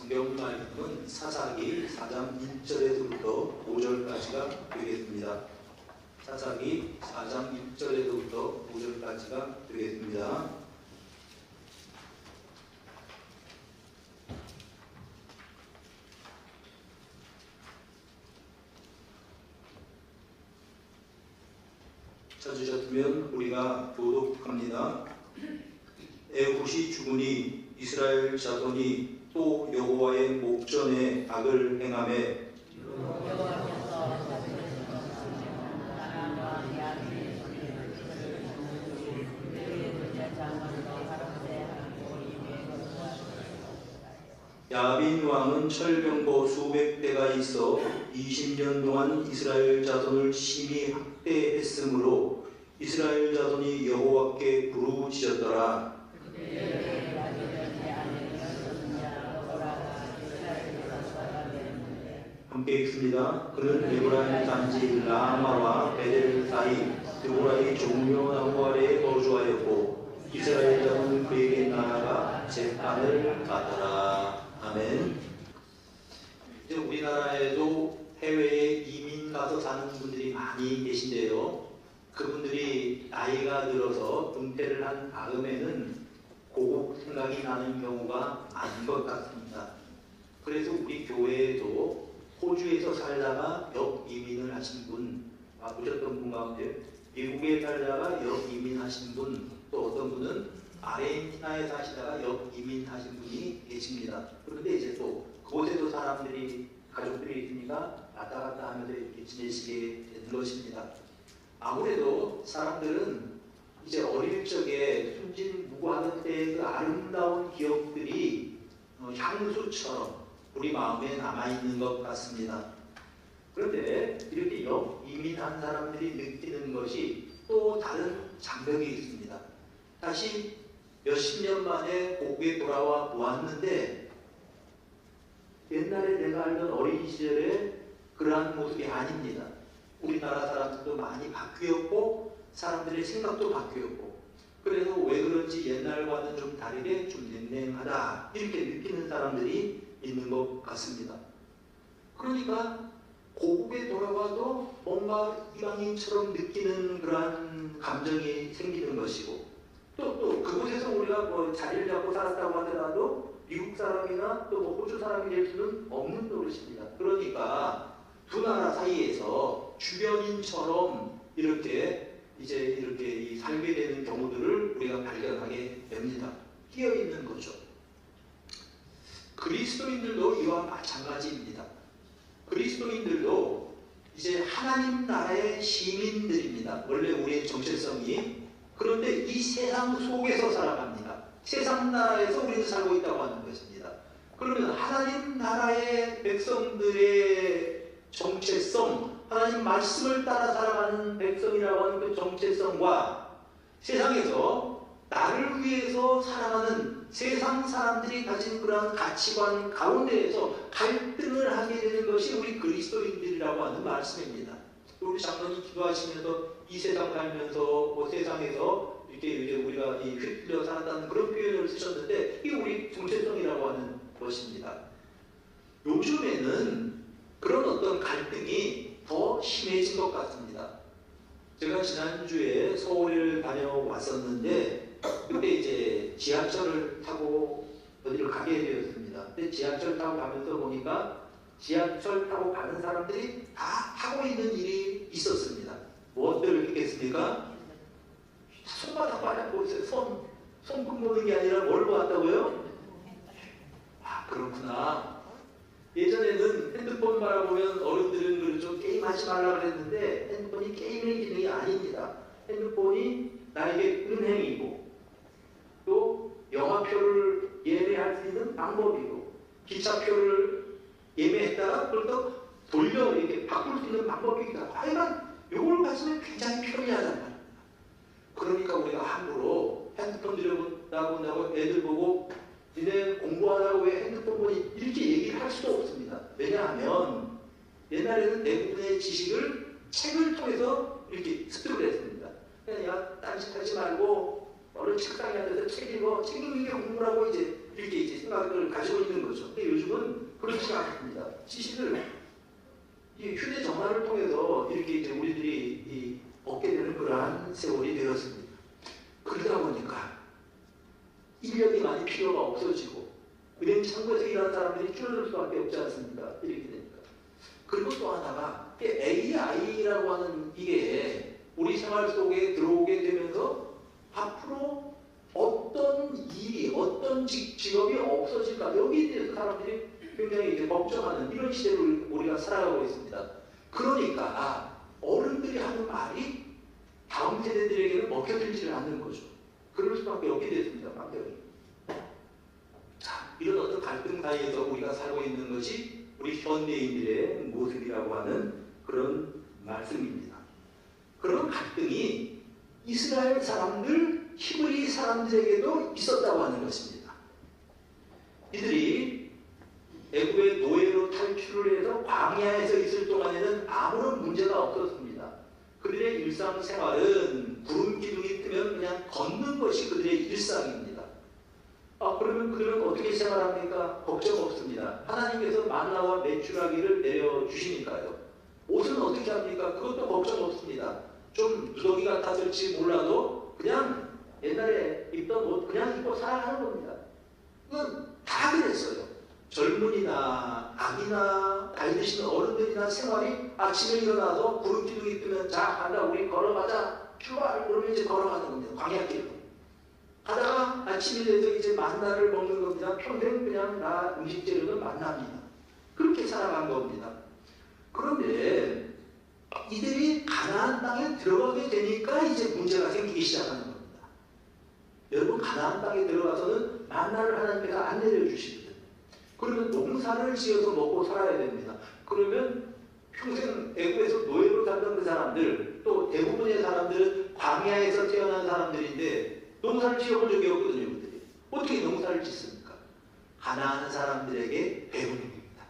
성경 말씀은 사사기 4장 1절에서부터 5절까지가 되겠습니다. 사사기 4장 1절에서부터 5절까지가 되겠습니다. 찾으셨으면 우리가 교독합니다. 에훗이 죽으니 이스라엘 자손이 또 여호와의 목전에 악을 행하매 야빈 왕은 철병거 수백 대가 있어 20년 동안 이스라엘 자손을 심히 학대했으므로 이스라엘 자손이 여호와께 부르짖었더라. 함께 읽습니다. 그는 에브라임 단지 라마와 베델 사이 드보라의 종려나무 아래에 거주하였고 이스라엘 자손은 그에게 나아가 재판을 받더라. 아멘. 이제 우리나라에도 해외에 이민 가서 사는 분들이 많이 계신데요. 그분들이 나이가 들어서 은퇴를 한 다음에는 고국 생각이 나는 경우가 많은 것 같습니다. 그래서 우리 교회에도 호주에서 살다가 역 이민을 하신 분, 보셨던 분 가운데 미국에 살다가 역 이민하신 분, 또 어떤 분은 아르헨티나에 사시다가 역 이민하신 분이 계십니다. 그런데 이제 또 그곳에도 사람들이, 가족들이 있으니까 왔다 갔다 하면서 이렇게 지내시게 되는 것입니다. 아무래도 사람들은 이제 어릴 적에 순진무구하던 때의 그 아름다운 기억들이 향수처럼 우리 마음에 남아있는 것 같습니다. 그런데 이렇게 역 이민한 사람들이 느끼는 것이 또 다른 장벽이 있습니다. 다시 몇십 년 만에 고국에 돌아와 보았는데 옛날에 내가 알던 어린 시절에 그러한 모습이 아닙니다. 우리나라 사람들도 많이 바뀌었고 사람들의 생각도 바뀌었고 그래서 왜 그런지 옛날과는 좀 다르게 좀 냉랭하다 이렇게 느끼는 사람들이 있는 것 같습니다. 그러니까 고국에 돌아와도 뭔가 이방인처럼 느끼는 그러한 감정이 생기는 것이고 또 그곳에서 우리가 뭐 자리를 잡고 살았다고 하더라도 미국 사람이나 또 뭐 호주 사람이 될 수는 없는 노릇입니다. 그러니까 두 나라 사이에서 주변인처럼 이렇게 살게 되는 경우들을 우리가 발견하게 됩니다. 끼어 있는 거죠. 그리스도인들도 이와 마찬가지입니다. 그리스도인들도 이제 하나님 나라의 시민들입니다. 원래 우리의 정체성이. 그런데 이 세상 속에서 살아갑니다. 세상 나라에서 우리는 살고 있다고 하는 것입니다. 그러면 하나님 나라의 백성들의 정체성, 하나님 말씀을 따라 살아가는 백성이라고 하는 그 정체성과 세상에서 나를 위해서 살아가는 세상 사람들이 가진 그러한 가치관 가운데에서 갈등을 하게 되는 것이 우리 그리스도인들이라고 하는 말씀입니다. 우리 장로님 기도하시면서 이 세상 살면서 뭐 세상에서 이렇게 이제 우리가 휘둘려 살았다는 그런 표현을 쓰셨는데 이게 우리 정체성이라고 하는 것입니다. 요즘에는 그런 어떤 갈등이 더 심해진 것 같습니다. 제가 지난주에 서울을 다녀왔었는데 그때 이제 지하철을 타고 어디를 가게 되었습니다. 근데 지하철 타고 가면서 보니까 지하철 타고 가는 사람들이 다 하고 있는 일이 있었습니다. 무엇들을 했겠습니까? 손바닥 바라보고 있어요. 손금 보는 게 아니라 뭘 보았다고요? 아, 그렇구나. 예전에는 핸드폰 바라보면 어른들은 좀 게임하지 말라 그랬는데 핸드폰이 게임의 기능이 아닙니다. 핸드폰이 나에게 은행이고 또 영화표를 예매할 수 있는 방법이고 기차표를 예매했다가 그걸 또 돌려 이렇게 바꿀 수 있는 방법이기도 하고 하여간 이걸 가지면 굉장히 편리하단 말입니다. 그러니까 우리가 함부로 핸드폰 들여다본다고 애들 보고 니네 공부하라고 왜 핸드폰 보니 이렇게 얘기를 할 수도 없습니다. 왜냐하면 옛날에는 대부분의 지식을 책을 통해서 이렇게 습득을 했습니다. 그냥 야 딴짓하지 말고 어른 책상에 앉아서 책 읽어. 책 읽는 게 공부라고 이제 이렇게 생각을 가지고 있는 거죠. 근데 요즘은 그렇지 않습니다. 지식을 이 휴대전화를 통해서 이렇게 이제 우리들이 얻게 되는 그러한 세월이 되었습니다. 그러다 보니까 인력이 많이 필요가 없어지고 은행 창구에서 일하는 사람들이 줄어들 수밖에 없지 않습니까? 이렇게 되니까. 그리고 또 하나가 AI라고 하는 이게 우리 생활 속에 들어오게 되면서 앞으로 어떤 일이, 어떤 직업이 없어질까, 여기에 대해서 사람들이 굉장히 이제 걱정하는 이런 시대를 우리가 살아가고 있습니다. 그러니까 어른들이 하는 말이 다음 세대들에게는 먹혀들지를 않는 거죠. 그럴 수밖에 없게 됐습니다. 반대로. 자, 이런 어떤 갈등 사이에서 우리가 살고 있는 것이 우리 현대인들의 모습이라고 하는 그런 말씀입니다. 그런 갈등이 이스라엘 사람들, 히브리 사람들에게도 있었다고 하는 것입니다. 이들이 애굽의 노예로 탈출을 해서 광야에서 있을 동안에는 아무런 문제가 없었습니다. 그들의 일상생활은 구름 기둥이 뜨면 그냥 걷는 것이 그들의 일상입니다. 그러면 그들은 어떻게 생활합니까? 걱정 없습니다. 하나님께서 만나와 메추라기를 내려주시니까요. 옷은 어떻게 합니까? 그것도 걱정 없습니다. 좀 누더기 같았을지 몰라도 그냥 옛날에 입던 옷 그냥 입고 살아가는 겁니다. 그건 다 그랬어요. 젊은이나 아기나 나이 드신 어른들이나 생활이 아침에 일어나서 구름 기둥이 뜨면 자 간다 우리 걸어가자 출발 그러면 이제 걸어가는 겁니다. 광야길로 가다가 아침이 돼서 이제 만나를 먹는 겁니다. 평생 그냥 나 음식 재료는 만납니다. 그렇게 살아간 겁니다. 그런데 이들이 가나안 땅에 들어가게 되니까 이제 문제가 생기기 시작하는 겁니다. 여러분 가나안 땅에 들어가서는 만나를 하나님께서 안 내려주시거든요. 그러면 농사를 지어서 먹고 살아야 됩니다. 그러면 평생 애굽에서 노예로 살던 그 사람들 또 대부분의 사람들은 광야에서 태어난 사람들인데 농사를 지어본 적이 없거든요. 그들이. 어떻게 농사를 짓습니까? 가나안 사람들에게 배우는 겁니다.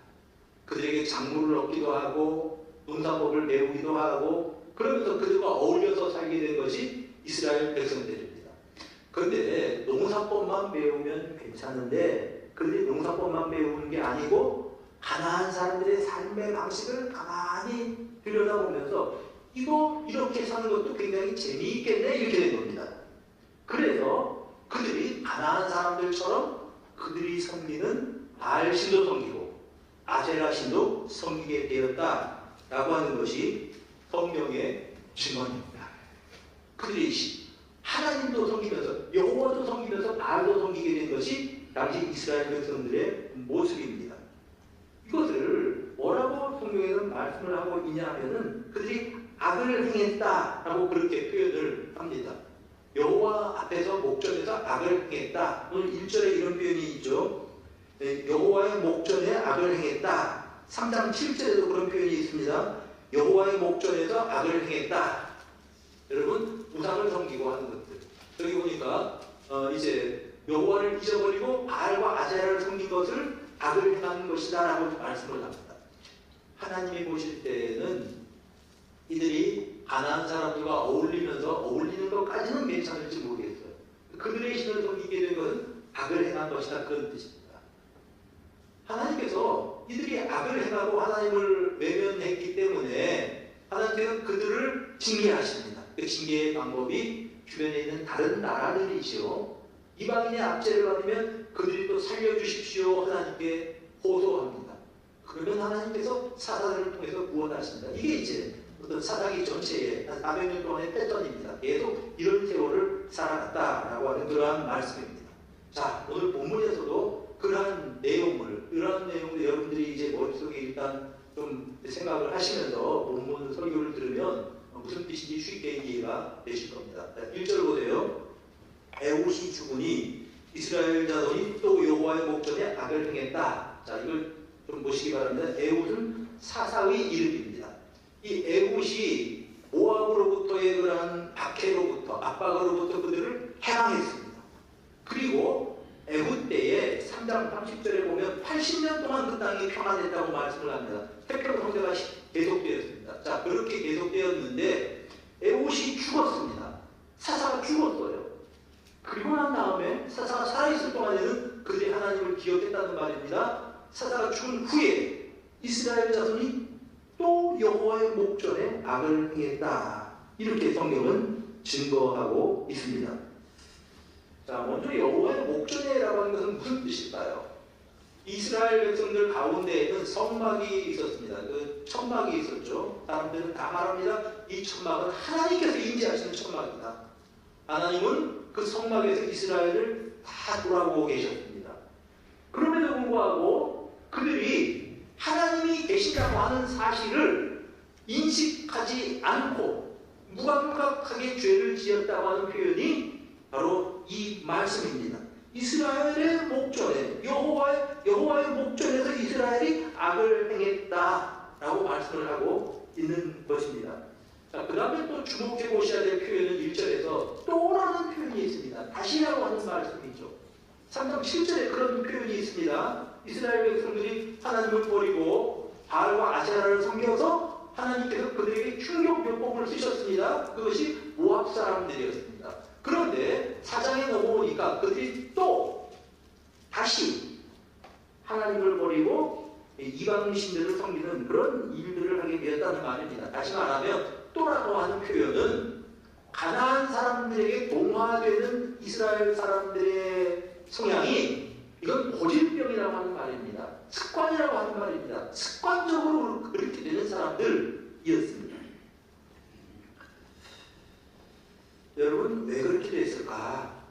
그들에게 작물을 얻기도 하고 농사법을 배우기도 하고 그러면서 그들과 어울려서 살게 된 것이 이스라엘 백성들입니다. 그런데 농사법만 배우면 괜찮은데 그들이 농사법만 배우는 게 아니고 가나안 사람들의 삶의 방식을 가만히 들여다보면서 이거 이렇게 사는 것도 굉장히 재미있겠네 이렇게 된 겁니다. 그래서 그들이 가나안 사람들처럼 그들이 섬기는 바알 신도 섬기고 아세라 신도 섬기게 되었다라고 하는 것이 성경의 증언입니다. 그들이 하나님도 섬기면서 여호와도 섬기면서 바알도 섬기게 된 것이 당시 이스라엘 백성들의 모습입니다. 이것을 뭐라고 성경에는 말씀을 하고 있냐 하면은 그들이 악을 행했다라고 그렇게 표현을 합니다. 여호와 앞에서 목전에서 악을 행했다. 오늘 1절에 이런 표현이 있죠. 여호와의 목전에 악을 행했다. 3장 7절에도 그런 표현이 있습니다. 여호와의 목전에서 악을 행했다. 여러분 우상을 섬기고 하는 것들. 여기 보니까 이제 여호와를 잊어버리고 바알과 아세라를 섬긴 것을 악을 행한 것이다 라고 말씀을 합니다. 하나님이 보실 때는 이들이 가나안 사람들과 어울리는 것까지는 괜찮을지 모르겠어요. 그들의 신을 섬기게 된 것은 악을 행한 것이다 그런 뜻입니다. 하나님께서 이들이 악을 행하고 하나님을 외면했기 때문에 하나님께서는 그들을 징계하십니다. 그 징계의 방법이 주변에 있는 다른 나라들이죠. 이방인의 압제를 받으면 그들이 또 살려주십시오 하나님께 호소합니다. 그러면 하나님께서 사사들을 통해서 구원하십니다. 이게 이제 어떤 사사기 전체의 한 400년 동안의 패턴입니다. 계속 이런 세월을 살아갔다라고 하는 그러한 말씀입니다. 자, 오늘 본문에서도 그러한 내용을 여러분들이 이제 머릿속에 일단 좀 생각을 하시면서 본문 설교를 들으면 무슨 뜻인지 쉽게 이해가 되실 겁니다. 1절 보세요. 에훗이 죽으니 이스라엘 자손이 또 여호와의 목전에 악을 행했다. 자, 이걸 좀 보시기 바랍니다. 에훗은 사사의 이름입니다. 이 에훗이 모압으로부터의 그러한 박해로부터 압박으로부터 그들을 해방했습니다. 그리고 에훗 때에 3장 30절에 보면 80년 동안 그 땅이 평안했다고 말씀을 합니다. 태평 성대가 계속되었습니다. 자, 그렇게 계속되었는데 에훗이 죽었습니다. 사사가 죽었어요. 그리고 난 다음에 사사가 살아있을 동안에는 그들이 하나님을 기억했다는 말입니다. 사사가 죽은 후에 이스라엘 자손이 또 여호와의 목전에 악을 행했다. 이렇게 성경은 증거하고 있습니다. 자, 먼저 여호와의 목전에라고 하는 것은 무슨 뜻일까요? 이스라엘 백성들 가운데에는 성막이 있었습니다. 그 천막이 있었죠. 사람들은 다 말합니다. 이 천막은 하나님께서 임재하시는 천막이다. 하나님은 그 성막에서 이스라엘을 다 돌아보고 계셨습니다. 그럼에도 불구하고 그들이 하나님이 계시다고 하는 사실을 인식하지 않고 무감각하게 죄를 지었다고 하는 표현이 바로 이 말씀입니다. 이스라엘의 목전에 여호와의 목전에서 이스라엘이 악을 행했다라고 말씀을 하고 있는 것입니다. 자, 그 다음에 또 주목해 보셔야 될 표현은 1절에서 또라는 표현이 있습니다. 다시라고 하는 말씀이죠. 3장 7절에 그런 표현이 있습니다. 이스라엘 백성들이 하나님을 버리고 바알과 아세라를 섬겨서 하나님께서 그들에게 충격요법을 쓰셨습니다. 그것이 모압 사람들이었습니다. 그런데 4장에 넘어오니까 그들이 또 다시 하나님을 버리고 이방 신들을 섬기는 그런 일들을 하게 되었다는 말입니다. 다시 말하면 또라고 하는 표현은 가나안 사람들에게 동화되는 이스라엘 사람들의 성향이 이건 고질병이라고 하는 말입니다. 습관이라고 하는 말입니다. 습관적으로 그렇게 되는 사람들이었습니다. 여러분, 왜 그렇게 됐을까?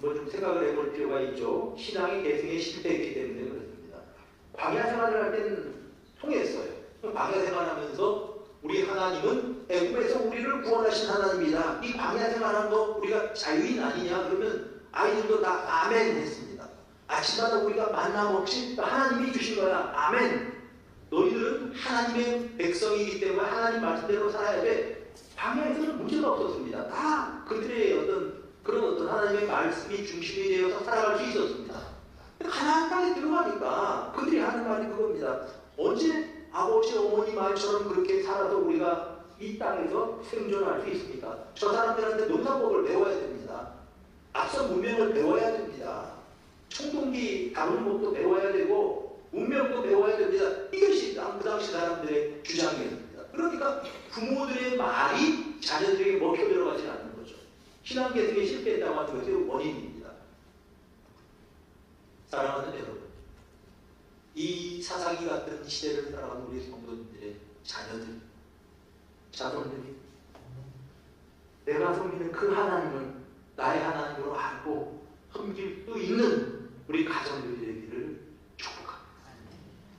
좀 생각을 해볼 필요가 있죠. 신앙의 계승에 실패했기 때문에 그렇습니다. 광야 생활을 할 때는 통했어요. 광야 생활하면서 우리 하나님은 애굽에서 우리를 구원하신 하나님이다. 이 광야 생활한 거 우리가 자유인 아니냐? 그러면 아이들도 다 아멘 했습니다. 아침마다 우리가 만나 먹지 하나님이 주신 거야. 아멘. 너희들은 하나님의 백성이기 때문에 하나님 말씀대로 살아야 돼. 광야에서는 문제가 없었습니다. 다 그들의 어떤 하나님의 말씀이 중심이 되어서 살아갈 수 있었습니다. 가나안 땅에 들어가니까 그들이 하는 말이 그겁니다. 언제 아버지 어머니 말처럼 그렇게 살아서 우리가 이 땅에서 생존할 수 있습니까? 저 사람들한테 농사법을 배워야 됩니다. 앞선 문명을 배워야 됩니다. 청동기 다루는 법도 배워야 되고 운명도 배워야 됩니다. 이것이 그 당시 사람들의 주장이었습니다. 그러니까 부모들의 말이 자녀들에게 먹혀 들어가지 않는 거죠. 신앙 계승에 실패했다고 하는 것이 원인입니다. 사랑하는 여러분, 이 사사기 같은 시대를 살아가는 우리 성도님들의 자손들이 내가 섬기는 그 하나님을 나의 하나님으로 알고 섬길 수 있는 우리 가정들이 되기를 축복합니다.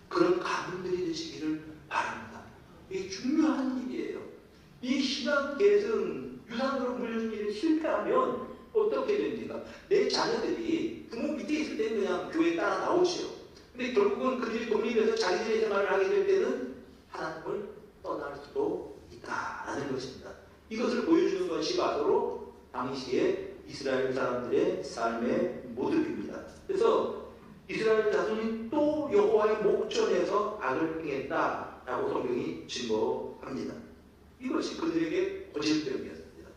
그런 가문들이 되시기를 바랍니다. 이게 중요한 일이에요. 이 신앙 계승, 유산으로 물려준 일이 실패하면 어떻게 됩니까? 내 자녀들이 부모 밑에 있을 때는 그냥 교회에 따라 나오죠. 근데 결국은 그들이 독립해서 자기들의 생활을 하게 될 때는 하나님을 떠날 수도 있다라는 것입니다. 이것을 보여주는 것이 바로 당시에 이스라엘 사람들의 삶의 모습입니다. 그래서 이스라엘 자손이 또 여호와의 목전에서 악을 행했다라고 성경이 증거합니다. 이것이 그들에게 고질병이었습니다.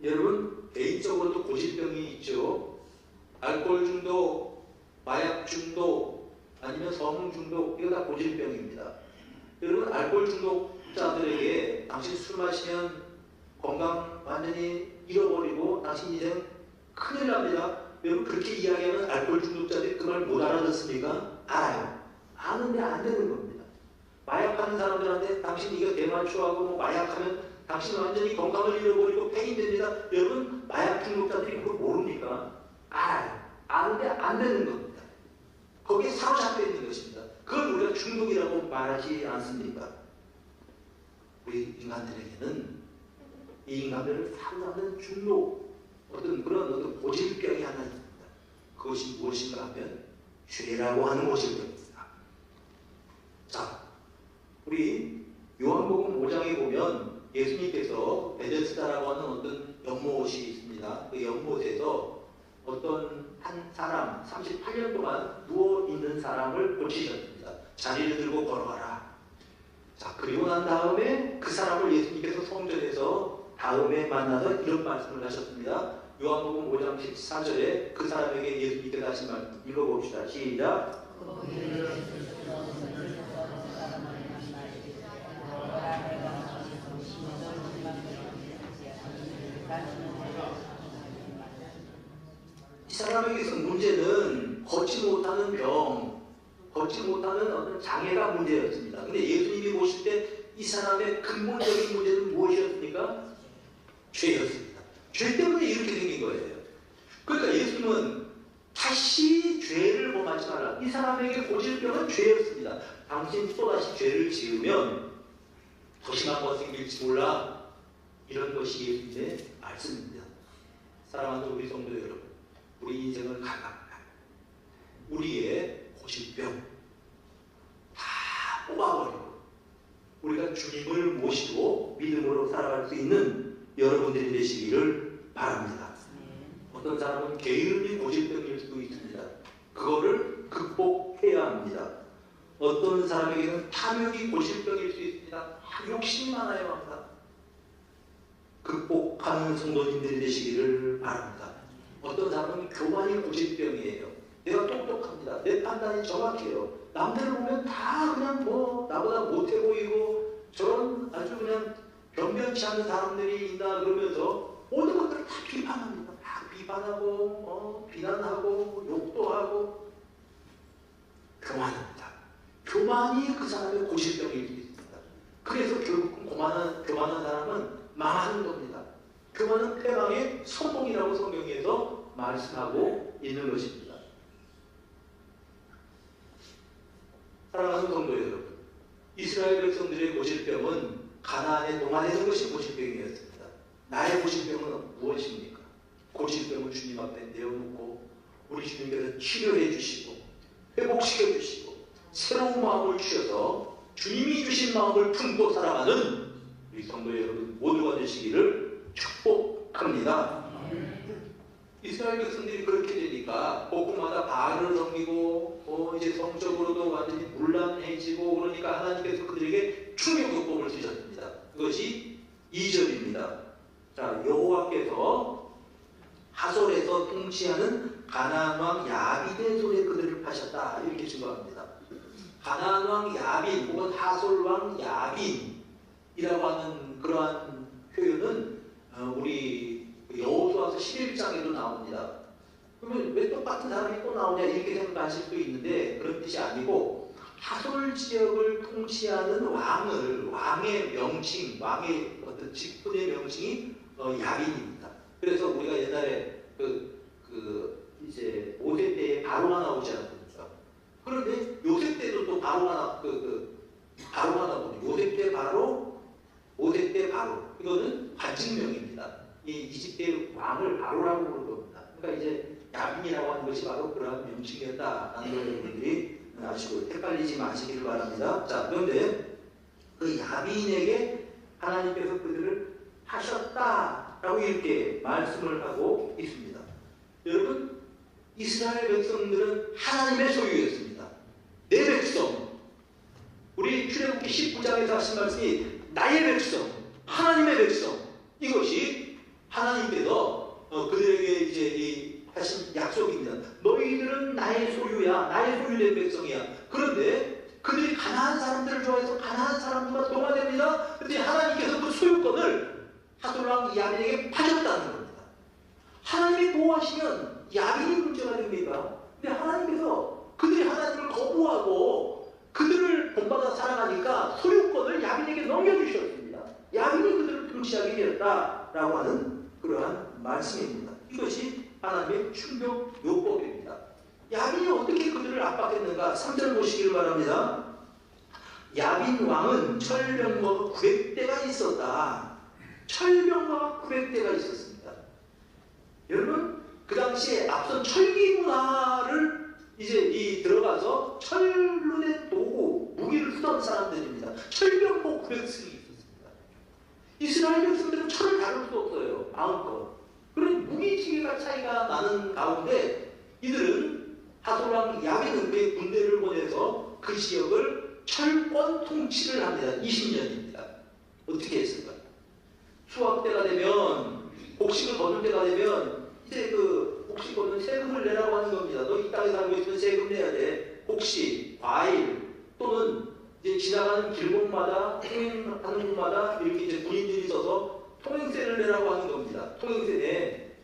여러분, 개인적으로도 고질병이 있죠. 알코올 중독, 마약 중독, 아니면 성응 중독, 이거 다 고질병입니다. 여러분, 알코올 중독자들에게 당신 술 마시면 건강 완전히 잃어버리고 당신 인생 큰일 납니다. 여러분, 그렇게 이야기하면 알코올 중독자들이 그 말 못 알아듣습니까? 알아요. 아는데 안 되는 겁니다. 마약하는 사람들한테 당신 이거 대마초하고 마약하면 당신 완전히 건강을 잃어버리고 폐인됩니다. 여러분, 마약 중독자들이 그걸 모릅니까? 알아요. 아는데 안 되는 겁니다. 거기에 사로잡혀 있는 것입니다. 그걸 우리가 중독이라고 말하지 않습니까? 우리 인간들에게는 이 인간들을 사로잡는 중독, 어떤 고질병이 하나 있습니다. 그것이 무엇인가 하면 죄라고 하는 고질병입니다. 자, 우리 요한복음 5장에 보면 예수님께서 베데스다라고 하는 어떤 연못이 있습니다. 그 연못에서 어떤 한 사람, 38년 동안 누워있는 사람을 고치셨습니다. 자리를 들고 걸어가라. 자, 그리고 난 다음에 그 사람을 예수님께서 성전에서 다음에 만나서 이런 말씀을 하셨습니다. 요한복음 5장 14절에 그 사람에게 예수님께서 하신 말씀 읽어봅시다. 시작. 이 사람에게서 문제는 걷지 못하는 병, 걷지 못하는 어떤 장애가 문제였습니다. 근데 예수님이 보실 때 이 사람의 근본적인 문제는 무엇이었습니까? 죄였습니다. 죄 때문에 이렇게 생긴 거예요. 그러니까 예수님은 다시 죄를 범하지 마라. 이 사람에게 고질병은 죄였습니다. 당신 또다시 죄를 지으면 더 심한 것 생길지 몰라. 이런 것이 예수님의 말씀입니다. 사랑하는 우리 성도 여러분, 우리 인생을 가감하여 우리의 고질병 다 뽑아버리고 우리가 주님을 모시고 믿음으로 살아갈 수 있는 여러분들이 되시기를 바랍니다. 어떤 사람은 게으름이 고질병일 수도 있습니다. 그거를 극복해야 합니다. 어떤 사람에게는 탐욕이 고질병일 수 있습니다. 욕심이 많아요. 항상 극복하는 성도님들이 되시기를 바랍니다. 어떤 사람은 교만이 고질병이에요. 내가 똑똑합니다. 내 판단이 정확해요. 남들을 보면 다 그냥 뭐 나보다 못해 보이고 저런 아주 그냥 변변치 않은 사람들이 있나 그러면서 모든 것들을 다 비판합니다. 다 비판하고 비난하고 욕도 하고 교만합니다. 교만이 그 사람의 고질병일 수 있습니다. 그래서 결국 교만한 사람은 망하는 겁니다. 교만은 패망의 소동이라고 성경에서 말씀하고 있는 것입니다. 사랑하는 성도 여러분, 이스라엘 백성들의 고질병은 가나안에 동안에는 것이 고질병이었습니다. 나의 고질병은 무엇입니까? 고질병을 주님 앞에 내어놓고 우리 주님께서 치료해 주시고 회복시켜 주시고 새로운 마음을 주셔서 주님이 주신 마음을 품고 살아가는 우리 성도 여러분 모두가 되시기를 축복합니다. 이스라엘 백성들이 그렇게 되니까 곳곳마다 바알을 섬기고 이제 성적으로도 완전히 문란해지고 그러니까 하나님께서 그들에게 충격요법을 쓰셨습니다. 그것이 2절입니다. 자, 여호와께서 하솔에서 통치하는 가나안 왕 야빈의 손에 그들을 파셨다 이렇게 증거합니다. 가나안 왕 야빈 혹은 하솔 왕 야빈이라고 하는 그러한 표현은 우리 여호수아서 11장에도 나옵니다. 그러면 왜 똑같은 사람이 또 나오냐 이렇게 생각하실 수도 있는데 그런 뜻이 아니고 하솔 지역을 통치하는 왕의 명칭, 왕의 어떤 직분의 명칭이 야빈입니다. 그래서 우리가 옛날에 이제 모세 때에 바로가 나오지 않습니까? 그런데 요셉 때도 또 바로가 나오죠. 요셉 때 바로, 모세 때 바로. 이거는 관직명입니다. 이 이집트의 왕을 바로라고 부르는 겁니다. 그러니까 이제 야빈이라고 하는 것이 바로 그러한 명칭이었다라는 걸 여러분들이 아시고 헷갈리지 마시기를 바랍니다. 자, 그런데 그 야빈에게 하나님께서 그들을 하셨다라고 이렇게 말씀을 하고 있습니다. 여러분, 이스라엘 백성들은 하나님의 소유였습니다. 내 백성. 우리 출애굽기 19장에서 하신 말씀이 나의 백성, 하나님의 백성. 이것이 하나님께서 그들에게 이제 하신 약속입니다. 너희들은 나의 소유야, 나의 소유된 백성이야. 그런데 그들이 가나안 사람들을 좋아해서 가나안 사람들과 동화됩니다. 그런데 하나님께서 그 소유권을 하솔 왕 야빈에게 파셨다는 겁니다. 하나님이 보호하시면 야빈이 문제가 됩니까? 근데 하나님께서 그들이 하나님을 거부하고 그들을 본받아 살아가니까 소유권을 야빈에게 넘겨주셨습니다. 야빈이 그들을 통치하게 되었다라고 하는 그러한 말씀입니다. 이것이 하나님의 충격요법입니다. 야빈이 어떻게 그들을 압박했는가? 3절 보시길 바랍니다. 야빈 왕은 철병거가 900대가 있었다. 철병거가 900대가 있었습니다. 여러분, 그 당시에 앞선 철기 문화를 이제 들어가서 철로 된 도구, 무기를 쓰던 사람들입니다. 철병거 900승이 있었습니다. 이스라엘 백성들은 철을 다룰 수 없어요. 마음껏. 그런 무기체계가 차이가 나는 가운데 이들은 하솔 왕 야빈의 군대를 보내서 그 지역을 철권 통치를 합니다. 20년입니다. 어떻게 했을까? 수확 때가 되면, 곡식을 거둘 때가 되면 이제 그 곡식 거둔 세금을 내라고 하는 겁니다. 너 이 땅에 살고 있으면 세금 내야 돼. 혹시 과일 또는 이제 지나가는 길목마다 통행하는 곳마다 이렇게 이제 군인들이 서서 통행세를 내라고 하는 겁니다. 통행세.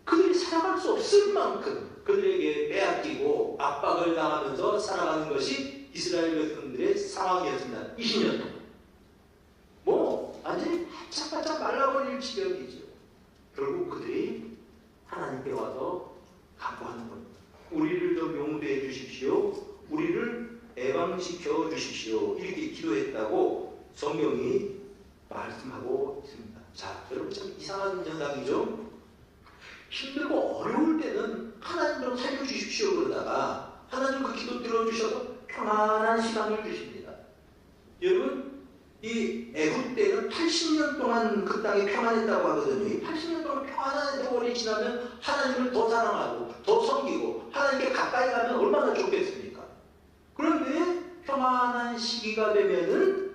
그들이 살아갈 수 없을 만큼 그들에게 빼앗기고 압박을 당하면서 살아가는 것이 이스라엘 백성들의 상황이었습니다. 20년 동안. 완전히 바짝바짝 말라버릴 지경이죠. 결국 그들이 하나님께 와서 간구하는 겁니다. 우리를 좀 용서해 주십시오. 우리를 해방시켜 주십시오. 이렇게 기도했다고 성경이 말씀하고 있습니다. 자, 여러분 참 이상한 현상이죠. 힘들고 어려울 때는 하나님 좀 살려주십시오 그러다가 하나님 그 기도 들어주셔서 평안한 시간을 주십니다. 여러분 이 애굽 때는 80년 동안 그 땅이 평안했다고 하거든요. 이 80년 동안 평안한 세월이 지나면 하나님을 더 사랑하고 더 섬기고 하나님께 가까이 가면 얼마나 좋겠습니까? 그런데 평안한 시기가 되면은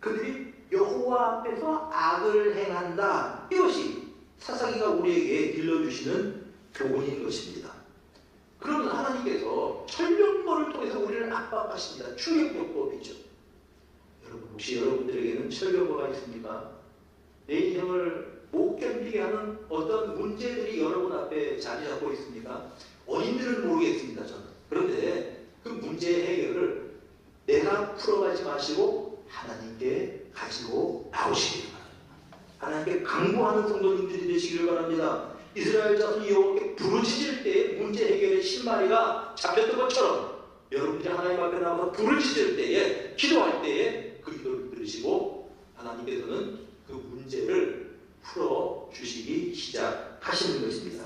그들이 여호와 앞에서 악을 행한다. 이것이 사사기가 우리에게 들려주시는 교훈인 것입니다. 그러면 하나님께서 철병거를 통해서 우리를 압박하십니다. 충격요법이죠. 여러분 혹시 여러분들에게는 철병거가 있습니까? 내 인생을 못 견디게 하는 어떤 문제들이 여러분 앞에 자리 잡고 있습니까? 원인들은 모르겠습니다. 저는. 그런데 그 문제 해결을 내가 풀어가지 마시고 하나님께 가지고 나오시길 바랍니다. 하나님께 강구하는 성도님들이 되시길 바랍니다. 이스라엘 자손이 여호와께 부르짖을 때 문제 해결의 실마리가 잡혔던 것처럼 여러분들이 하나님 앞에 나와서 부르짖을 때에 기도할 때에 그 기도를 들으시고 하나님께서는 그 문제를 풀어주시기 시작하시는 것입니다.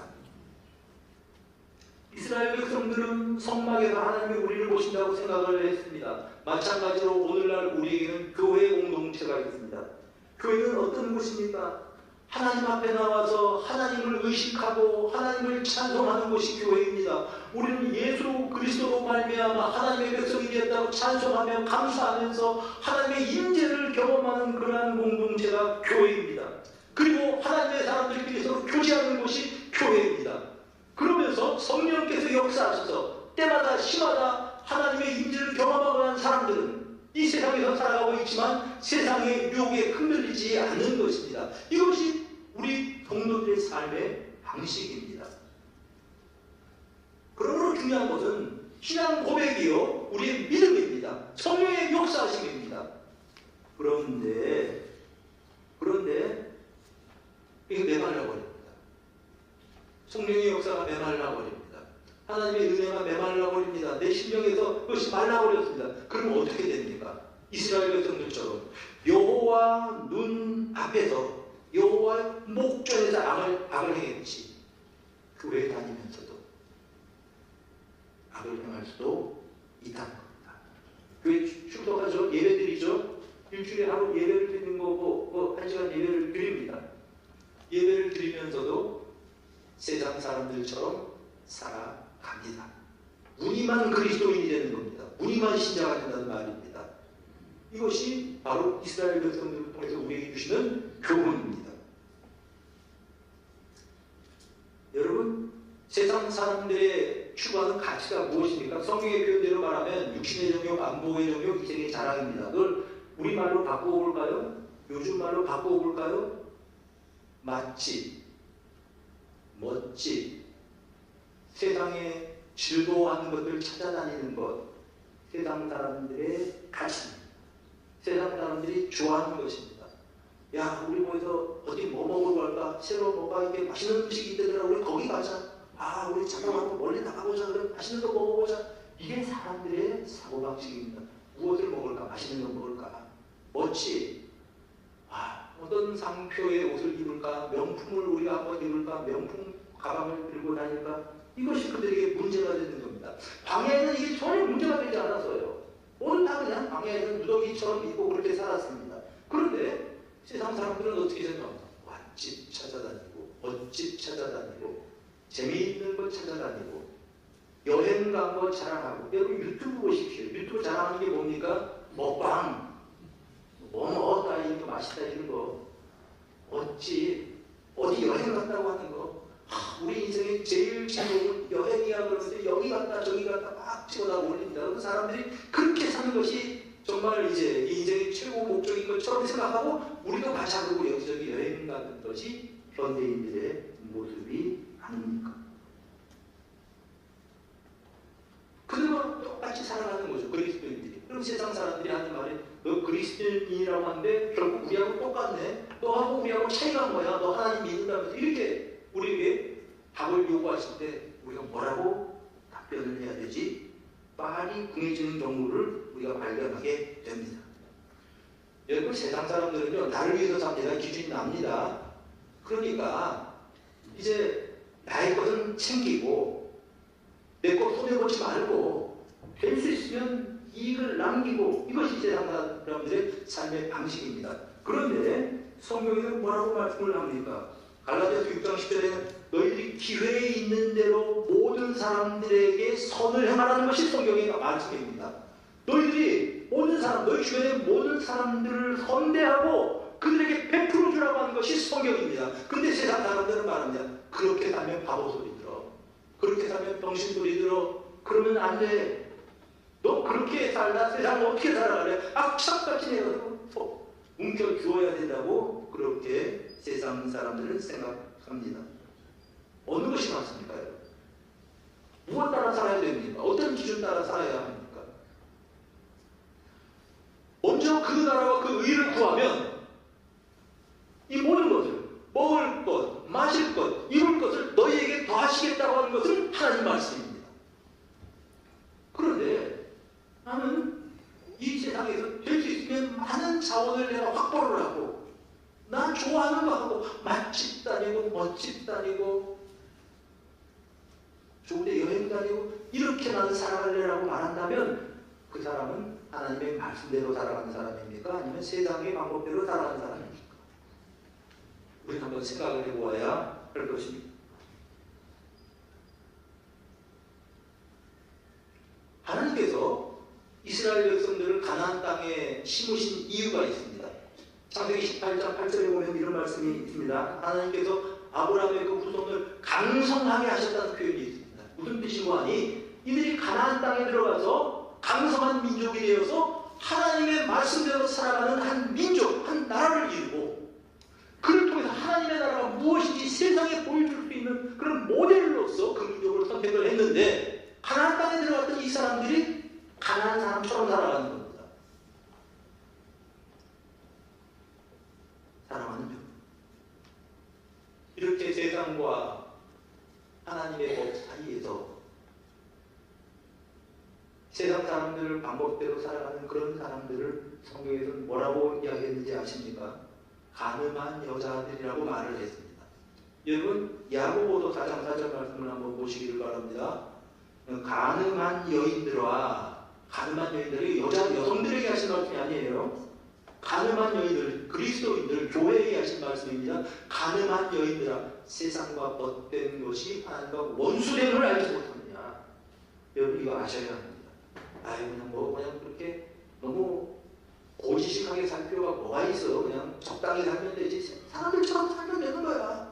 이스라엘 백성들은 성막에서 하나님이 우리를 보신다고 생각을 했습니다. 마찬가지로 오늘날 우리에게는 교회 공동체가 있습니다. 교회는 어떤 곳입니까? 하나님 앞에 나와서 하나님을 의식하고 하나님을 찬송하는 곳이 교회입니다. 우리는 예수 그리스도로 말미암아 하나님의 백성이 되었다고 찬송하며 감사하면서 하나님의 임재를 경험하는 그러한 공동체가 교회입니다. 그리고 하나님의 사람들끼리 서로 교제하는 곳이 교회입니다. 그러면서 성령께서 역사하셔서 때마다 시마다 하나님의 임재를 경험하고 난 사람들은 이 세상에서 살아가고 있지만 세상의 유혹에 흔들리지 않는 것입니다. 이것이 우리 성도들의 삶의 방식입니다. 그러므로 중요한 것은 신앙 고백이요 우리의 믿음입니다. 성령의 역사하심입니다. 그런데 이게 메말라 버립니다. 성령의 역사가 메말라 버립니다. 하나님의 은혜가 메말라 버립니다. 내 심령에서 그것이 말라 버렸습니다. 그러면 어떻게 됩니까? 이스라엘 백성들처럼 여호와 눈 앞에서 여호와의 목전에서 악을 행했지 교회 다니면서도 악을 행할 수도 있다는 겁니다. 교회 출석하죠. 예배 드리죠. 일주일에 하루 예배를 드리는 거고 1시간 예배를 드립니다. 예배를 드리면서도 세상 사람들처럼 살아갑니다. 무늬만 그리스도인이 되는 겁니다. 무늬만 신자가 된다는 말입니다. 이것이 바로 이스라엘 백성들을 통해서 우리에게 주시는 교훈입니다. 여러분 세상 사람들의 추구하는 가치가 무엇입니까? 성경의 표현대로 말하면 육신의 정욕, 안목의 정욕, 이생의 자랑입니다. 그걸 우리말로 바꿔볼까요? 요즘 말로 바꿔볼까요? 맛집, 멋집, 세상에 즐거워하는 것들을 찾아다니는 것, 세상 사람들의 가치, 세상 사람들이 좋아하는 것입니다. 야, 우리 모여서 어디 뭐 먹으러 갈까? 새로 뭐가 이렇게 맛있는 음식이 있더라. 우리 거기 가자. 아, 우리 잠깐 한번 멀리 나가보자. 그래, 맛있는 거 먹어보자. 이게 사람들의 사고방식입니다. 무엇을 먹을까? 맛있는 거 먹을까? 멋지. 아, 어떤 상표의 옷을 입을까? 명품을 우리가 한번 입을까? 명품 가방을 들고 다닐까? 이것이 그들에게 문제가 되는 겁니다. 광야에는 이게 전혀 문제가 되지 않았어요. 오늘 다 그냥 광야에는 무더기처럼 입고 그렇게 살았습니다. 그런데 세상 사람들은 어떻게 생각합니까? 맛집 찾아다니고 멋집 찾아다니고 재미있는 것 찾아다니고 여행 간 거 자랑하고. 여러분 유튜브 보십시오. 유튜브 자랑하는 게 뭡니까? 먹방. 뭐 먹었다 이거 맛있다 이런 거. 멋집 어디 여행 갔다고 하는 거. 우리 인생의 제일 즐거운 여행이야 그러면서 여기 갔다 저기 갔다 막 찍어다 올린다. 그 사람들이 그렇게 사는 것이 정말 이제 이 인생의 최고 목적인 것처럼 생각하고 우리도 가자 그러고 여기저기 여행 가는 것이 현대인들의 모습이 아닙니까? 그들과 똑같이 살아가는 거죠. 그리스도인들이. 그럼 세상 사람들이 하는 말이 너 그리스도인이라고 하는데 결국 우리하고 똑같네. 너하고 우리하고 차이가 뭐야? 너 하나님 믿는다면서 이렇게 우리에게 답을 요구하실 때 우리가 뭐라고 답변을 해야 되지? 빨리 궁해지는 경우를 우리가 발견하게 됩니다. 여러분 세상 사람들은요 나를 위해서 삽니다. 기준이 납니다. 그러니까 이제 나의 것은 챙기고 내 것 손해보지 말고 될 수 있으면 이익을 남기고 이것이 세상 사람들의 삶의 방식입니다. 그런데 성경에는 뭐라고 말씀을 합니까? 갈라디아서 6장 10절에는 너희들이 기회에 있는 대로 모든 사람들에게 선을 행하라는 것이 성경의 말씀입니다. 너희들이 모든 사람, 너희 주변의 모든 사람들을 선대하고 그들에게 베풀어 주라고 하는 것이 성경입니다. 근데 세상 사람들은 말합니다. 그렇게 살면 바보 소리 들어. 그렇게 살면 병신 소리 들어. 그러면 안 돼. 너 그렇게 살다 세상을 어떻게 살아가래? 악착같이 내가지고 움켜쥐어야 된다고 그렇게 세상 사람들은 생각합니다. 어느 것이 맞습니까? 무엇 따라 살아야 됩니까? 어떤 기준 따라 살아야 합니까? 먼저 그 나라와 그 의를 구하면 이 모든 것을 먹을 것, 마실 것, 입을 것을 너희에게 더하시겠다고 하는 것은 하나님 말씀입니다. 그런데 나는 이 세상에서 될 수 있으면 많은 자원을 내가 확보를 하고 난 좋아하는 거 하고 맛집 다니고 멋집 다니고 좋은데 여행 다니고 이렇게 나는 살아갈래라고 말한다면 그 사람은 하나님의 말씀대로 살아가는 사람입니까? 아니면 세상의 방법대로 살아가는 사람입니까? 우리는 한번 생각을 해보아야 할 것입니다. 하나님께서 이스라엘 백성들을 가나안 땅에 심으신 이유가 있습니다. 창세기 18장 8절에 보면 이런 말씀이 있습니다. 하나님께서 아브라함의 그 후손을 강성하게 하셨다는 표현이 있습니다. 무슨 뜻이고 하니 이들이 가나안 땅에 들어가서 강성한 민족이 되어서 하나님의 말씀대로 살아가는 한 민족, 한 나라를 이루고 그를 통해서 하나님의 나라가 무엇인지 세상에 보여줄 수 있는 그런 모델로서 그 민족을 선택을 했는데 가나안 땅에 들어갔던 이 사람들이 가난한 사람처럼 살아가는 겁니다. 사랑하는 분, 이렇게 세상과 하나님의 법 사이에서 세상 사람들을 방법대로 살아가는 그런 사람들을 성경에서는 뭐라고 이야기했는지 아십니까? 가늠한 여자들이라고 말을 했습니다. 여러분 야고보서 4장 4절 말씀을 한번 보시기를 바랍니다. 가늠한 여인들과 가늠한 여인들이 여성들에게 하신 말씀이 아니에요. 가늠한 여인들, 그리스도인들, 교회에 하신 말씀입니다. 가늠한 여인들아, 세상과 벗된 것이 하나님과 원수됨을 알지 못하느냐. 여러분 이거 아셔야 합니다. 그냥 그렇게 너무 고지식하게 살 필요가 뭐가 있어. 그냥 적당히 살면 되지. 사람들처럼 살면 되는 거야.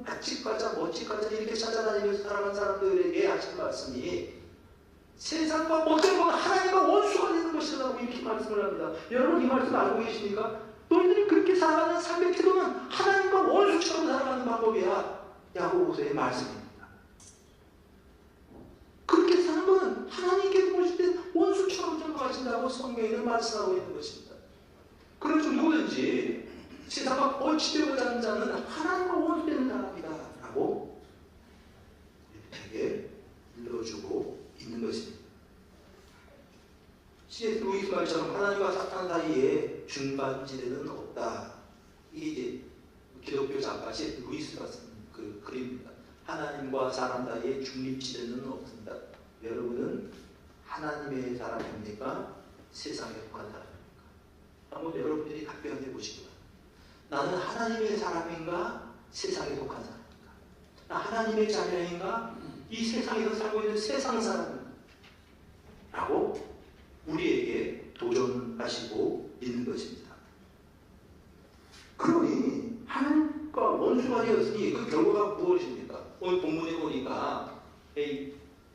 맛집 가자, 멋집 가자 이렇게 찾아다니면서 살아가는 사람들에게 하신 말씀이 세상과 못된 건 하나님과 원수가 되는 것이라고 이렇게 말씀을 합니다. 여러분 이 말씀 알고 계십니까? 너희들이 그렇게 살아가는 삶의 태도는 하나님과 원수처럼 살아가는 방법이야. 야고보서의 말씀입니다. 그렇게 사는 것은 하나님께서 보실 때 원수처럼 생각하신다고 성경에는 말씀하고 있는 것입니다. 그래서 누구든지 세상과 어찌되고자 하는 자는 하나님과 원수되는 사람이다 라고 우리에게 일러주고 있는 것입니다. C.S. 루이스 말처럼 하나님과 사탄 사이에 중간지대는 없다. 이게 이제 기독교 작가 C.S. 루이스가 쓴 그 글입니다. 하나님과 사람 사이에 중립지대는 없습니다. 여러분은 하나님의 사람입니까? 세상에 속한 사람입니까? 한번 여러분들이 답변해 보시기 바랍니다. 나는 하나님의 사람인가? 세상에 속한 사람인가? 나 하나님의 자녀인가? 이 세상에서 살고 있는 세상 사람인가? 라고 우리에게 도전하시고 있는 것입니다. 그러니 하나님과 원수가 되었으니 그 결과가 무엇입니까? 오늘 본문에 보니까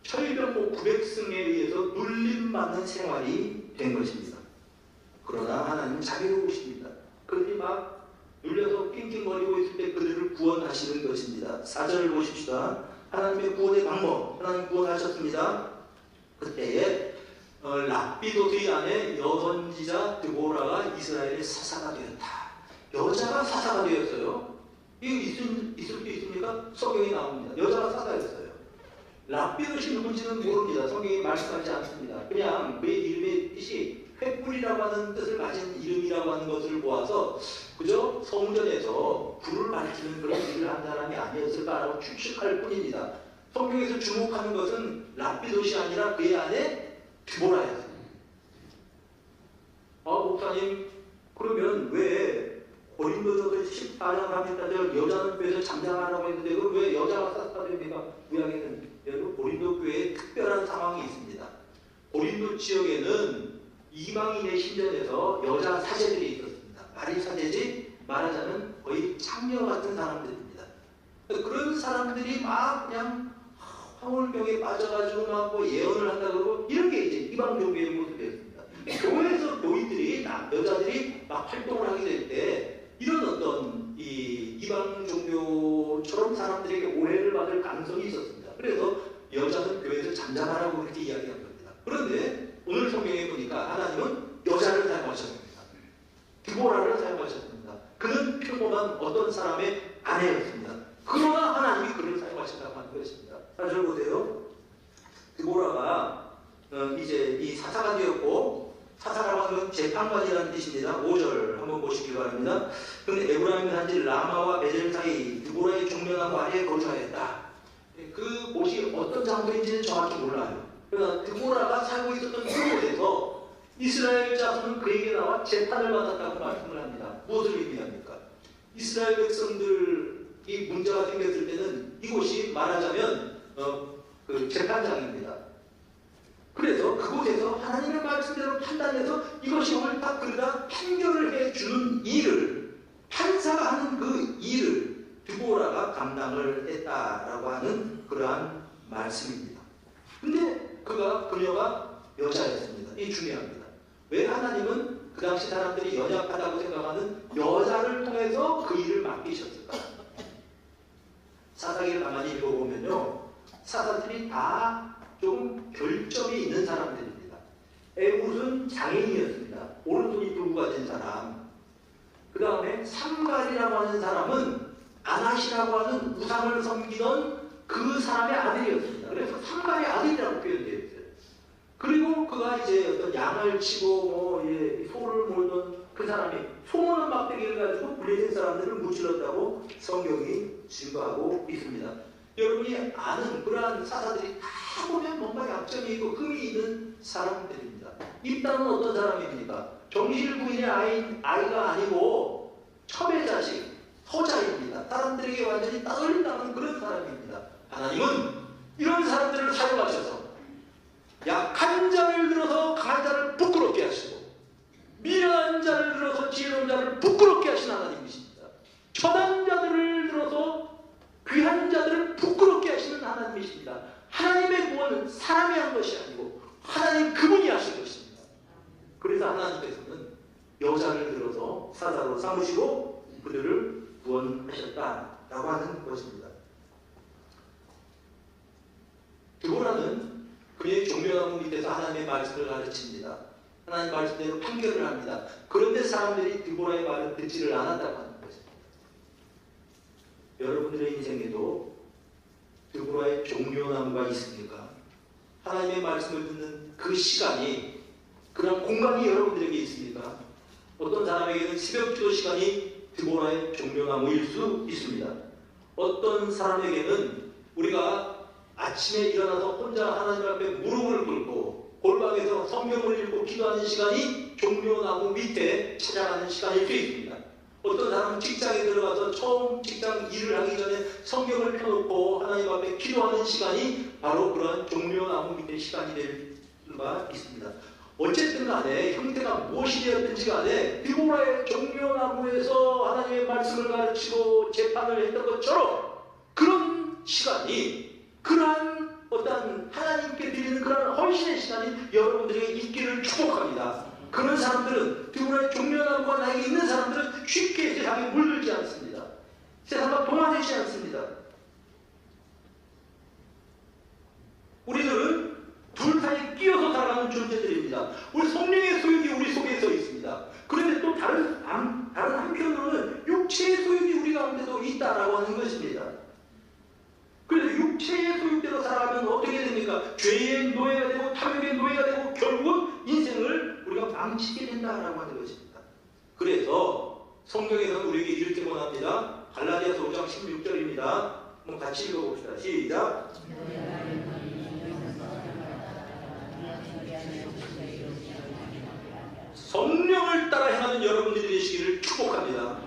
철병 900승에 의해서 눌림받는 생활이 된 것입니다. 그러나 하나님은 자비로우십니다. 그들이 막 눌려서 낑낑거리고 있을 때 그들을 구원하시는 것입니다. 4절을 보십시다. 하나님의 구원의 방법, 하나님 구원하셨습니다. 그때에 랍비도의 아내 여선지자 드보라가 이스라엘의 사사가 되었다. 여자가 사사가 되었어요. 이거 있을 수 있습니까? 성경에 나옵니다. 여자가 사사였어요. 랍비도시 누군지는 모릅니다. 성경이 말씀하지 않습니다. 그냥 그의 이름의 뜻이 횃불이라고 하는 뜻을 가진 이름이라고 하는 것을 보아서 그저 성전에서 불을 밝히는 그런 일을 한 사람이 아니었을까라고 추측할 뿐입니다. 성경에서 주목하는 것은 랍비도시 아니라 그의 아내 드보라였습니다. 목사님, 그러면 왜 고린도전서 14장 34절 여자는 교회에서 잠잠하라고 했는데 그럼 왜 여자가 사사가 됩니까? 구약에는 고린도 교회에 특별한 상황이 있습니다. 고린도 지역에는 이방인의 신전에서 여자 사제들이 있었습니다. 말이 사제지 말하자면 거의 창녀 같은 사람들입니다. 그런 사람들이 막 그냥 황홀병에 빠져가지고 막 뭐 예언을 한다 그러고 이런 게 이제 이방 종교의 모습이었습니다. 교회에서 교인들이 여자들이 막 활동을 하게 될 때 이런 어떤 이방 종교처럼 사람들에게 오해를 받을 가능성이 있었습니다. 그래서 여자는 교회에서 잠잠하라고 그렇게 이야기한 겁니다. 그런데 오늘 성경에 보니까 하나님은 여자를 사용하셨습니다. 드보라를 사용하셨습니다. 그는 평범한 어떤 사람의 아내였습니다. 그러나 하나님이 그를 사용하신다고 하는 것입니다. 자, 잘 보세요. 드보라가 이제 이 사사가 되었고, 사사라고 하는 건 재판관이라는 뜻입니다. 5절 한번 보시기 바랍니다. 그런데 에브라임 산지 라마와 베델 사이 드보라의 종려나무 아래에 거주하였다. 그 곳이 어떤 장소인지는 정확히 몰라요. 그러나 드보라가 살고 있었던 그곳에서 이스라엘 자손은 그에게 나와 재판을 받았다고 말씀을 합니다. 무엇을 의미합니까? 이스라엘 백성들이 문제가 생겼을 때는 이곳이 말하자면 그 재판장입니다. 그래서 그곳에서 하나님의 말씀대로 판단해서 이것이 옳다 그르다 판결을 해주는 일을, 판사가 하는 그 일을 드보라가 감당을 했다라고 하는 그러한 말씀입니다. 근데 그녀가 여자였습니다. 이게 중요합니다. 왜 하나님은 그 당시 사람들이 연약하다고 생각하는 여자를 통해서 그 일을 맡기셨을까? 사사기를 가만히 읽어보면요, 사사들이 다 좀 결점이 있는 사람들입니다. 에훗은 장애인이었습니다. 오른손이 불구가 된 사람. 그 다음에 삼갈이라고 하는 사람은 아낫이라고 하는 우상을 섬기던 그 사람의 아들이었습니다. 그래서 삼갈의 아들이라고 표현되어 있어요. 그리고 그가 이제 어떤 양을 치고 소를 몰던 그 사람이 소모는 막대기를 가지고 블레셋 사람들을 무찔렀다고 성경이 증거하고 있습니다. 여러분이 아는 그러한 사사들이 다 보면 뭔가 약점이 있고 흠이 있는 사람들입니다. 입다는 어떤 사람입니까? 정실부인의 아이가 아니고 첩의 자식, 서자입니다. 사람들에게 완전히 따돌린다는 그런 사람입니다. 하나님은 이런 사람들을 사용하셔서 약한 자를 들어서 강한 자를 부끄럽게 하시고 미련한 자를 들어서 지혜로운 자를 부끄럽게 하신 하나님이십니다. 천한 자들을 들어서 귀한 자들을 부끄럽게 하시는 하나님이십니다. 하나님의 구원은 사람이 한 것이 아니고 하나님 그분이 하신 것입니다. 그래서 하나님께서는 여자를 들어서 사사로 삼으시고 그들을 구원하셨다라고 하는 것입니다. 드보라는 그의 종려나무 밑에서 하나님의 말씀을 가르칩니다. 하나님 말씀대로 판결을 합니다. 그런데 사람들이 드보라의 말을 듣지를 않았다고 하는 것입니다. 여러분들의 인생에도 드보라의 종려나무가 있습니까? 하나님의 말씀을 듣는 그 시간이, 그런 공간이 여러분들에게 있습니까? 어떤 사람에게는 새벽기도 시간이 드보라의 종려나무일 수 있습니다. 어떤 사람에게는 우리가 아침에 일어나서 혼자 하나님 앞에 무릎을 꿇고 골방에서 성경을 읽고 기도하는 시간이 종려나무 밑에 찾아가는 시간일 수 있습니다. 어떤 사람은 직장에 들어가서 처음 직장 일을 하기 전에 성경을 펴놓고 하나님 앞에 기도하는 시간이 바로 그러한 종려나무 밑에 시간이 될 수가 있습니다. 어쨌든 간에 형태가 무엇이 되었든지 간에 드보라의 종려나무에서 하나님의 말씀을 가르치고 재판을 했던 것처럼 그런 시간이, 그러한 어떤 하나님께 드리는 그런 헌신의 시간이 여러분들에게 있기를 축복합니다. 그런 사람들은, 누구나 종려남과 나에게 있는 사람들은 쉽게 세상에 물들지 않습니다. 세상과 동화되지 않습니다. 우리들은 둘 사이에 끼어서 살아가는 존재들입니다. 우리 성령의 소욕이 우리 속에 서 있습니다. 그런데 또 다른 한편으로는 육체의 소욕이 우리 가운데도 있다라고 하는 것입니다. 그래서 육체의 소욕대로 살아가면 어떻게 됩니까? 죄의 노예가 되고 탐욕의 노예가 되고 결국은 인생을 우리가 망치게 된다라고 하는 것입니다. 그래서 성경에서는 우리에게 이렇게 권합니다. 갈라디아서 5장 16절입니다. 한번 같이 읽어봅시다. 시작. 성령을 따라 행하는 여러분들이 되시기를 축복합니다.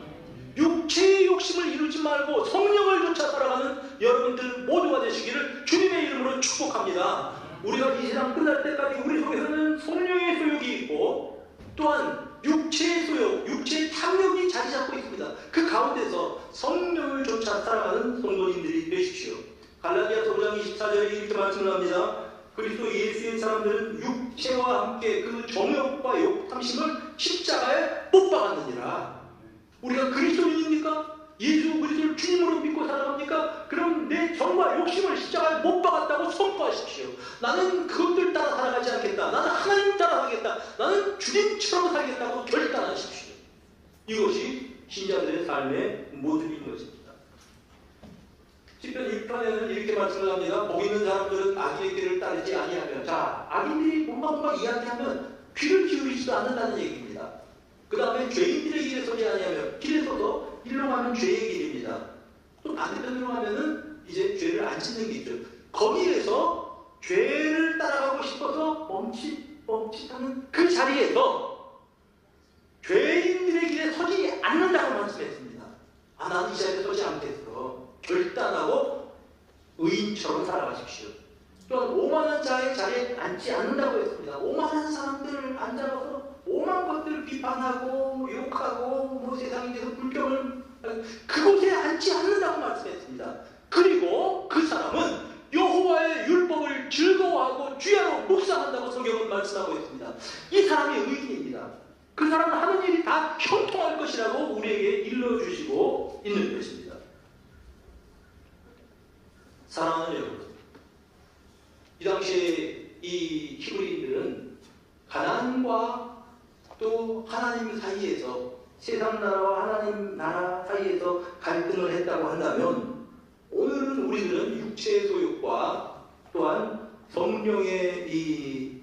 육체의 욕심을 이루지 말고 성령을 쫓아 살아가는 여러분들 모두가 되시기를 주님의 이름으로 축복합니다. 우리가 이 세상 끝날 때까지 우리 속에서는 성령의 소욕이 있고 또한 육체의 소욕, 육체의 탐욕이 자리 잡고 있습니다. 그 가운데서 성령을 쫓아 살아가는 성도님들이 되십시오. 갈라디아서 5장 24절에 이렇게 말씀을 합니다. 그리스도 예수의 사람들은 육체와 함께 그 정욕과 욕탐심을 십자가에 못 박았느니라. 우리가 그리스도인입니까? 예수 그리스도를 주님으로 믿고 살아갑니까? 그럼 내 정과 욕심을 십자가에 못 박았다고 선포하십시오. 나는 그것들 따라 살아가지 않겠다. 나는 하나님 따라 살겠다. 나는 주님처럼 살겠다고 결단하십시오. 이것이 신자들의 삶의 모습인 것입니다. 시편 6편에는 이렇게 말씀을 합니다. 복 있는 사람들은 악인의 길을 따르지 아니하며, 자, 악인들이 뭔가 이야기하면 귀를 기울이지도 않는다는 얘기입니다. 그 다음에 죄인들의 길에 서지 아니하며, 길에 서서 일로 가면 죄의 길입니다. 또 반대편으로 가면은 이제 죄를 안 짓는 게 있죠. 거기에서 죄를 따라가고 싶어서 멈칫하는 그 자리에서 죄인들의 길에 서지 않는다고 말씀했습니다. 아, 나는 이 자리에 서지 않겠어. 결단하고 의인처럼 살아가십시오. 또한 오만한 자의 자리에 앉지 않는다고 했습니다. 오만한 사람들을 앉아서 오만 것들을 비판하고 욕하고 세상에 대해서 불평을, 그곳에 앉지 않는다고 말씀했습니다. 그리고 그 사람은 여호와의 율법을 즐거워하고 주야로 묵상한다고 성경은 말씀하고 있습니다. 이 사람이 의인입니다. 그 사람은 하는 일이 다 형통할 것이라고 우리에게 일러주시고 있는 것입니다. 사랑하는 여러분, 이 당시에 이 히브리인들은 가나안과 또 하나님 사이에서, 세상 나라와 하나님 나라 사이에서 갈등을 했다고 한다면, 오늘은 우리들은 육체의 소욕과 또한 성령의 이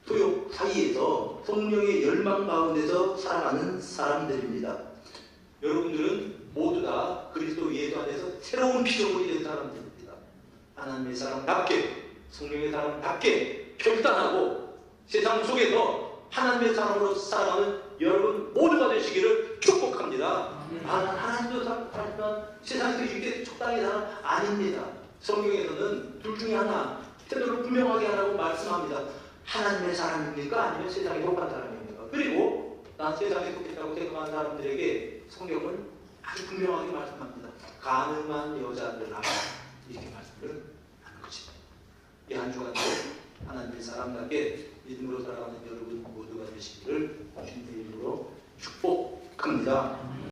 소욕 사이에서, 성령의 열망 가운데서 살아가는 사람들입니다. 여러분들은 모두 다 그리스도 예수 안에서 새로운 피조물이 된 사람들입니다. 하나님의 사람답게, 성령의 사람답게 결단하고 세상 속에서 하나님의 사람으로 살아가는 여러분 모두가 되시기를 축복합니다. 하나님도 살지만 세상에서 이렇게 적당히 사람 아닙니다. 성경에서는 둘 중에 하나, 태도를 분명하게 하라고 말씀합니다. 하나님의 사람입니까? 아니면 세상에 속한 사람입니까? 그리고 난 세상에 속했다고 생각하는 사람들에게 성경은 아주 분명하게 말씀합니다. 가늠한 여자들아, 이렇게 말씀을 하는 것입니다. 이 한 주간도 하나님의 사람답게 믿음으로 살아가는 여러분 모두가 되시기를 주님의 이름으로 축복합니다.